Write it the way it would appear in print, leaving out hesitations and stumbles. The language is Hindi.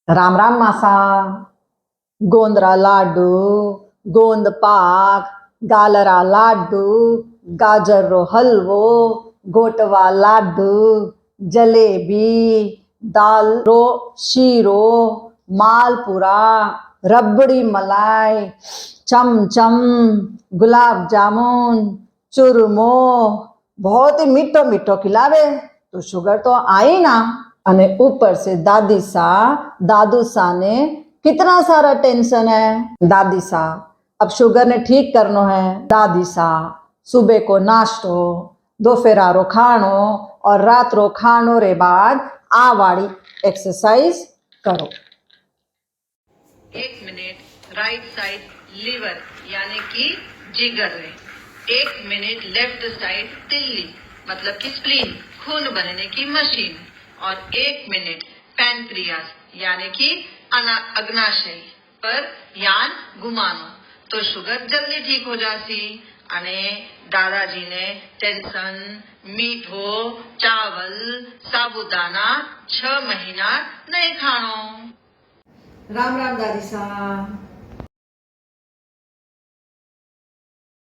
राम राम मासा। गोंदरा लाडू, गोंद पाक, गालरा लाडू, गाजर रो हलवो, गोटवा लाडू, जलेबी, दाल रो शीरो, मालपुरा, रबड़ी मलाई, चमचम, गुलाब जामुन, चूरमो, बहुत ही मीठो मीठो खिलावे। तो शुगर तो आई ना। अने ऊपर से दादी सा दादू सा ने कितना सारा टेंशन है। दादी सा अब शुगर ने ठीक करनो है। दादी सा सुबह को नाश्तो, दोपहरा रो खानो और रात रो खानो रे बाद आ वाली एक्सरसाइज करो। 1 मिनट राइट साइड लीवर यानी कि जिगर में, 1 मिनट लेफ्ट साइड तिल्ली मतलब कि स्प्लीन खून बनने की मशीन, और 1 मिनट पैनक्रियास यानी कि अग्नाशय पर यान घुमानो तो शुगर जल्दी ठीक हो जाती। अने दादाजी ने टेंशन मीठो चावल साबुदाना 6 महीना नहीं खानो। राम राम दादी सा।